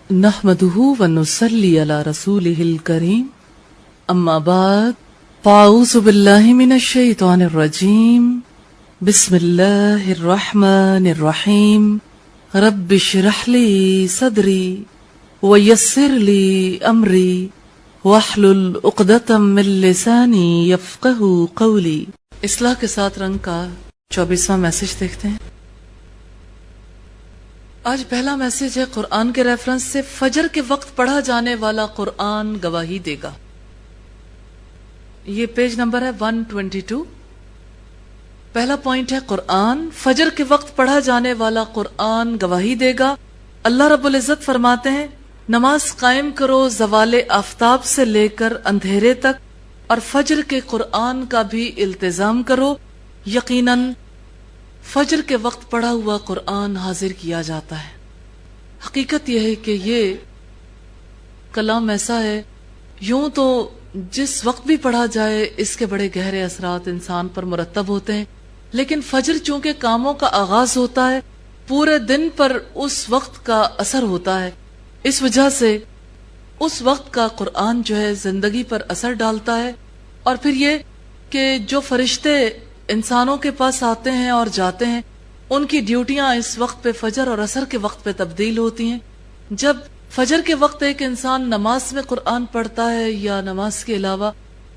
نحمده ونصلي على رسوله الكريم اما بعد فاعوذ بالله من الشيطان الرجيم بسم الله الرحمن الرحيم رب اشرح لي صدري ويسر لي امري واحلل عقدة من لساني يفقهوا قولي۔ اصلاح کے ساتھ رنگ کا 24واں میسج دیکھتے ہیں۔ آج پہلا میسج ہے قرآن کے ریفرنس سے، فجر کے وقت پڑھا جانے والا قرآن گواہی دے گا۔ یہ پیج نمبر ہے 122۔ پہلا پوائنٹ ہے قرآن، فجر کے وقت پڑھا جانے والا قرآن گواہی دے گا۔ اللہ رب العزت فرماتے ہیں نماز قائم کرو زوال آفتاب سے لے کر اندھیرے تک، اور فجر کے قرآن کا بھی التزام کرو، یقیناً فجر کے وقت پڑھا ہوا قرآن حاضر کیا جاتا ہے۔ حقیقت یہ ہے کہ یہ کلام ایسا ہے، یوں تو جس وقت بھی پڑھا جائے اس کے بڑے گہرے اثرات انسان پر مرتب ہوتے ہیں، لیکن فجر چونکہ کاموں کا آغاز ہوتا ہے، پورے دن پر اس وقت کا اثر ہوتا ہے، اس وجہ سے اس وقت کا قرآن جو ہے زندگی پر اثر ڈالتا ہے۔ اور پھر یہ کہ جو فرشتے انسانوں کے پاس آتے ہیں اور جاتے ہیں، ان کی ڈیوٹیاں اس وقت پہ فجر اور عصر کے وقت پہ تبدیل ہوتی ہیں۔ جب فجر کے وقت ایک انسان نماز میں قرآن پڑھتا ہے یا نماز کے علاوہ،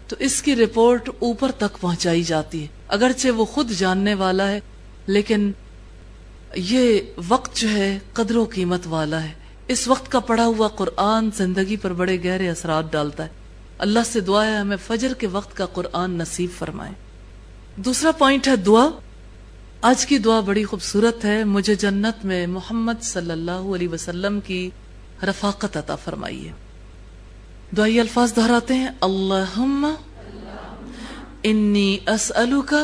تو اس کی رپورٹ اوپر تک پہنچائی جاتی ہے، اگرچہ وہ خود جاننے والا ہے، لیکن یہ وقت جو ہے قدر و قیمت والا ہے۔ اس وقت کا پڑھا ہوا قرآن زندگی پر بڑے گہرے اثرات ڈالتا ہے۔ اللہ سے دعا ہے ہمیں فجر کے وقت کا قرآن نصیب فرمائے۔ دوسرا پوائنٹ ہے دعا۔ آج کی دعا بڑی خوبصورت ہے، مجھے جنت میں محمد صلی اللہ علیہ وسلم کی رفاقت عطا فرمائیے۔ دعائی الفاظ دہراتے ہیں، اللہم انی اسألک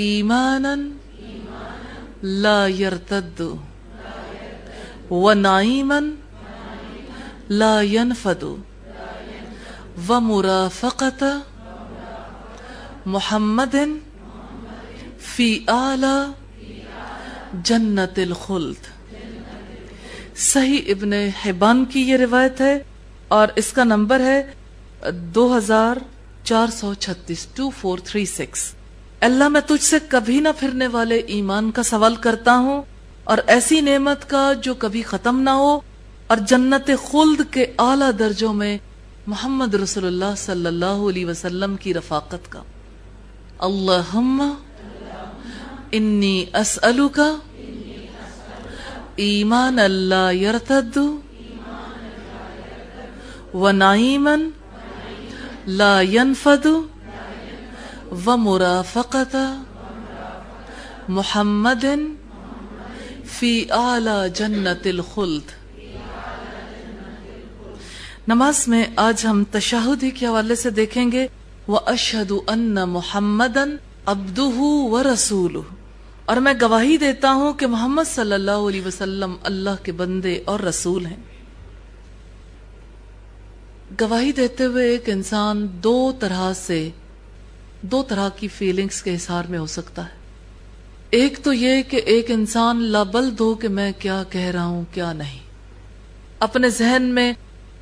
ایمانا لا یرتد ونعیما لا ینفد ومرافقت محمد فی اعلی جنت الخلد۔ صحیح ابن حبان کی یہ روایت ہے اور اس کا نمبر ہے 2436 2436۔ اللہ میں تجھ سے کبھی نہ پھرنے والے ایمان کا سوال کرتا ہوں، اور ایسی نعمت کا جو کبھی ختم نہ ہو، اور جنت خلد کے اعلیٰ درجوں میں محمد رسول اللہ صلی اللہ علیہ وسلم کی رفاقت کا۔ اللہم انی اسألک ایمانا لا یرتد ونعیما لا ینفد ومرافقت محمد فی اعلی جنت الخلد۔ نماز میں آج ہم تشہد ہی کے حوالے سے دیکھیں گے، وَأَشْهَدُ أَنَّ مُحَمَّدًا عَبْدُهُ وَرَسُولُهُ، اور میں گواہی دیتا ہوں کہ محمد صلی اللہ علیہ وسلم اللہ کے بندے اور رسول ہیں۔ گواہی دیتے ہوئے ایک انسان دو طرح کی فیلنگز کے اظہار میں ہو سکتا ہے۔ ایک تو یہ کہ ایک انسان لابلد ہو کہ میں کیا کہہ رہا ہوں کیا نہیں، اپنے ذہن میں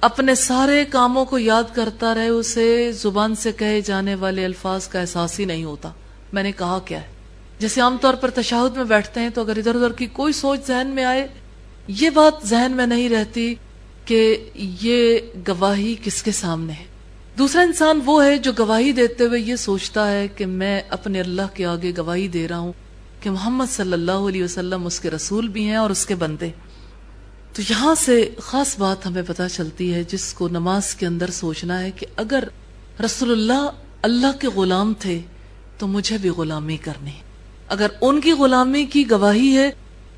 اپنے سارے کاموں کو یاد کرتا رہے، اسے زبان سے کہے جانے والے الفاظ کا احساس ہی نہیں ہوتا میں نے کہا کیا ہے۔ جیسے عام طور پر تشہد میں بیٹھتے ہیں تو اگر ادھر ادھر کی کوئی سوچ ذہن میں آئے، یہ بات ذہن میں نہیں رہتی کہ یہ گواہی کس کے سامنے ہے۔ دوسرا انسان وہ ہے جو گواہی دیتے ہوئے یہ سوچتا ہے کہ میں اپنے اللہ کے آگے گواہی دے رہا ہوں کہ محمد صلی اللہ علیہ وسلم اس کے رسول بھی ہیں اور اس کے بندے۔ تو یہاں سے خاص بات ہمیں پتہ چلتی ہے جس کو نماز کے اندر سوچنا ہے کہ اگر رسول اللہ اللہ کے غلام تھے تو مجھے بھی غلامی کرنی، اگر ان کی غلامی کی گواہی ہے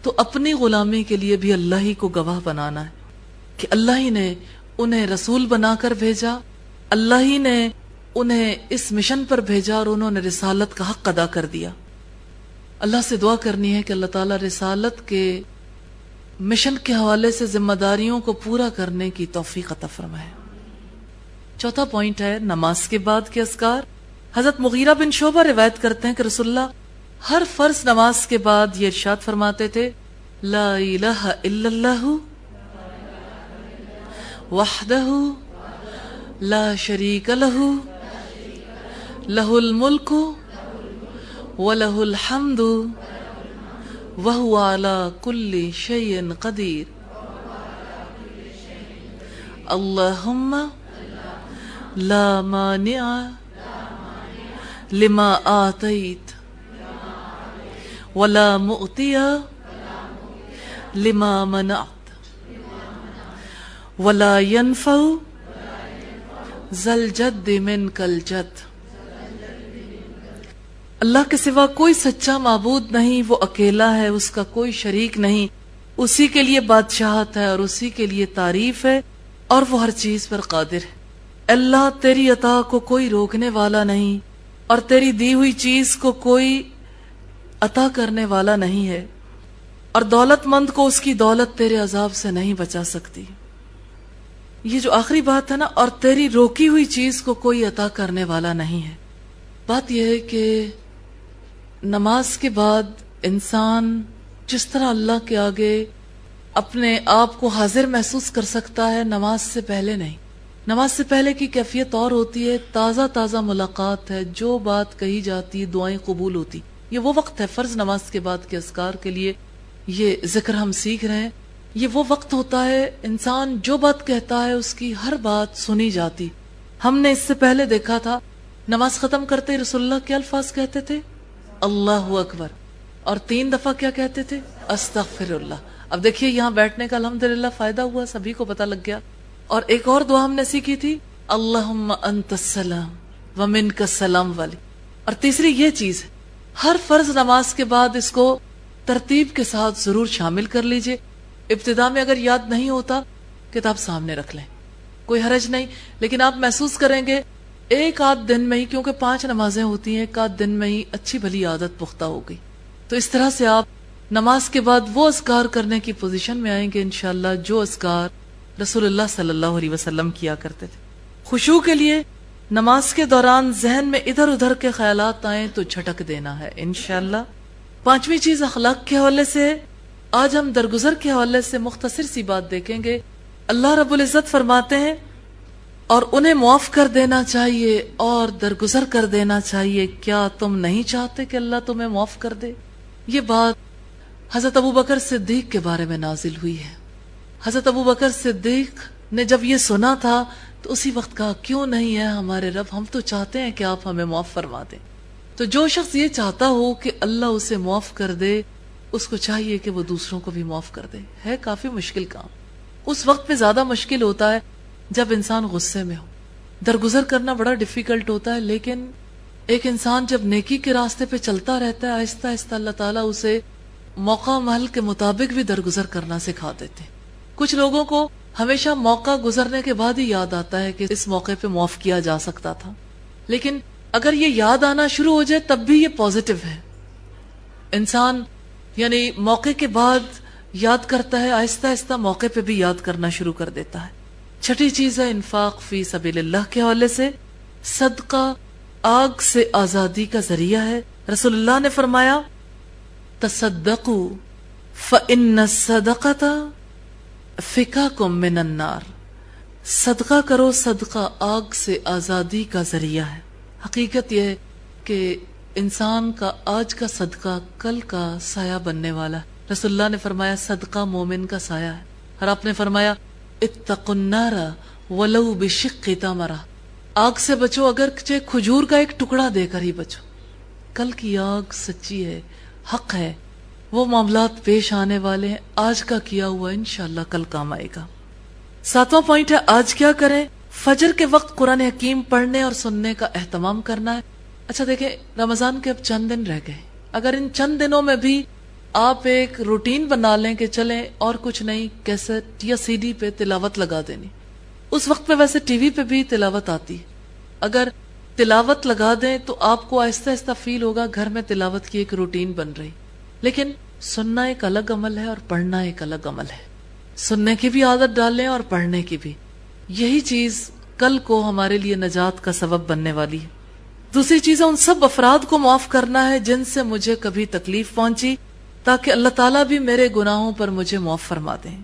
تو اپنی غلامی کے لیے بھی اللہ ہی کو گواہ بنانا ہے کہ اللہ ہی نے انہیں رسول بنا کر بھیجا، اللہ ہی نے انہیں اس مشن پر بھیجا اور انہوں نے رسالت کا حق ادا کر دیا۔ اللہ سے دعا کرنی ہے کہ اللہ تعالیٰ رسالت کے مشن کے حوالے سے ذمہ داریوں کو پورا کرنے کی توفیق عطا فرمائے۔ چوتھا پوائنٹ ہے نماز کے بعد کے اذکار۔ حضرت مغیرہ بن شعبہ روایت کرتے ہیں کہ رسول اللہ ہر فرض نماز کے بعد یہ ارشاد فرماتے تھے، لا الہ الا اللہ وحدہ لا شریک لہ لہ الملک ولہ الحمد وہو علی کل شیء قدیر اللہم لا مانع لما آتیت ولا مؤتی لما منعت ولا ينفع ذا الجد منک الجد. اللہ کے سوا کوئی سچا معبود نہیں، وہ اکیلا ہے، اس کا کوئی شریک نہیں، اسی کے لیے بادشاہت ہے اور اسی کے لیے تعریف ہے اور وہ ہر چیز پر قادر ہے. اللہ تیری عطا کو کوئی روکنے والا نہیں اور تیری دی ہوئی چیز کو کوئی عطا کرنے والا نہیں ہے، اور دولت مند کو اس کی دولت تیرے عذاب سے نہیں بچا سکتی. یہ جو آخری بات ہے نا، اور تیری روکی ہوئی چیز کو کوئی عطا کرنے والا نہیں ہے. بات یہ ہے کہ نماز کے بعد انسان جس طرح اللہ کے آگے اپنے آپ کو حاضر محسوس کر سکتا ہے، نماز سے پہلے نہیں. نماز سے پہلے کی کیفیت اور ہوتی ہے، تازہ تازہ ملاقات ہے، جو بات کہی جاتی دعائیں قبول ہوتی. یہ وہ وقت ہے فرض نماز کے بعد کے اذکار کے لیے یہ ذکر ہم سیکھ رہے ہیں. یہ وہ وقت ہوتا ہے انسان جو بات کہتا ہے اس کی ہر بات سنی جاتی. ہم نے اس سے پہلے دیکھا تھا نماز ختم کرتے رسول اللہ کیا الفاظ کہتے تھے؟ اللہ اکبر. اور 3 دفعہ کیا کہتے تھے؟ استغفر اللہ. اب دیکھیے یہاں بیٹھنے کا الحمدللہ فائدہ ہوا، سبھی کو پتہ لگ گیا. اور ایک اور دعا ہم نے سیکھی تھی، اللہم انت السلام ومنک السلام والی. اور تیسری یہ چیز ہے، ہر فرض نماز کے بعد اس کو ترتیب کے ساتھ ضرور شامل کر لیجئے. ابتدا میں اگر یاد نہیں ہوتا کتاب سامنے رکھ لیں، کوئی حرج نہیں، لیکن آپ محسوس کریں گے ایک آدھ دن میں ہی، کیونکہ 5 نمازیں ہوتی ہیں، ایک آدھ دن میں ہی اچھی بھلی عادت پختہ ہو گئی. تو اس طرح سے آپ نماز کے بعد وہ اذکار کرنے کی پوزیشن میں آئیں گے انشاءاللہ جو اذکار رسول اللہ صلی اللہ علیہ وسلم کیا کرتے تھے. خشوع کے لیے نماز کے دوران ذہن میں ادھر ادھر کے خیالات آئیں تو جھٹک دینا ہے انشاءاللہ. 5ویں چیز اخلاق کے حوالے سے، آج ہم درگزر کے حوالے سے مختصر سی بات دیکھیں گے. اللہ رب العزت فرماتے ہیں اور انہیں معاف کر دینا چاہیے اور درگزر کر دینا چاہیے، کیا تم نہیں چاہتے کہ اللہ تمہیں معاف کر دے؟ یہ بات حضرت ابوبکر صدیق کے بارے میں نازل ہوئی ہے. حضرت ابوبکر صدیق نے جب یہ سنا تھا تو اسی وقت کہا، کیوں نہیں ہے ہمارے رب، ہم تو چاہتے ہیں کہ آپ ہمیں معاف فرما دیں. تو جو شخص یہ چاہتا ہو کہ اللہ اسے معاف کر دے، اس کو چاہیے کہ وہ دوسروں کو بھی معاف کر دے. ہے کافی مشکل کام، اس وقت پہ زیادہ مشکل ہوتا ہے جب انسان غصے میں ہو. درگزر کرنا بڑا ڈیفیکلٹ ہوتا ہے، لیکن ایک انسان جب نیکی کے راستے پہ چلتا رہتا ہے، آہستہ آہستہ اللہ تعالیٰ اسے موقع محل کے مطابق بھی درگزر کرنا سکھا دیتے. کچھ لوگوں کو ہمیشہ موقع گزرنے کے بعد ہی یاد آتا ہے کہ اس موقع پہ معاف کیا جا سکتا تھا، لیکن اگر یہ یاد آنا شروع ہو جائے تب بھی یہ پازیٹیو ہے. انسان یعنی موقع کے بعد یاد کرتا ہے، آہستہ آہستہ موقع پہ بھی یاد کرنا شروع کر دیتا ہے. 6ٹھی چیز ہے انفاق فی سبیل اللہ کے حوالے سے. صدقہ آگ سے آزادی کا ذریعہ ہے. رسول اللہ نے فرمایا، تصدقوا فإن الصدقة فکاکم من النار. صدقہ کرو، صدقہ آگ سے آزادی کا ذریعہ ہے. حقیقت یہ ہے کہ انسان کا آج کا صدقہ کل کا سایہ بننے والا ہے. رسول اللہ نے فرمایا صدقہ مومن کا سایہ ہے. اور آپ نے فرمایا اتقوا النار ولو بشق تمرہ. آگ سے بچو اگرچہ کھجور کا ایک ٹکڑا دے کر ہی بچو. کل کی آگ سچی ہے، حق ہے. وہ معاملات پیش آنے والے ہیں، آج کا کیا ہوا انشاءاللہ کل کام آئے گا. 7واں پوائنٹ ہے آج کیا کریں؟ فجر کے وقت قرآن حکیم پڑھنے اور سننے کا اہتمام کرنا ہے. اچھا دیکھیں، رمضان کے اب چند دن رہ گئے. اگر ان چند دنوں میں بھی آپ ایک روٹین بنا لیں کہ چلیں اور کچھ نہیں، کیسٹ یا CD پہ تلاوت لگا دینی. اس وقت پہ ویسے ٹی وی پہ بھی تلاوت آتی ہے. اگر تلاوت لگا دیں تو آپ کو آہستہ آہستہ فیل ہوگا گھر میں تلاوت کی ایک روٹین بن رہی. لیکن سننا ایک الگ عمل ہے اور پڑھنا ایک الگ عمل ہے. سننے کی بھی عادت ڈالیں اور پڑھنے کی بھی. یہی چیز کل کو ہمارے لیے نجات کا سبب بننے والی ہے. دوسری چیز ہے ان سب افراد کو معاف کرنا ہے جن سے مجھے کبھی تکلیف پہنچی، تاکہ اللہ تعالیٰ بھی میرے گناہوں پر مجھے معاف فرما دیں.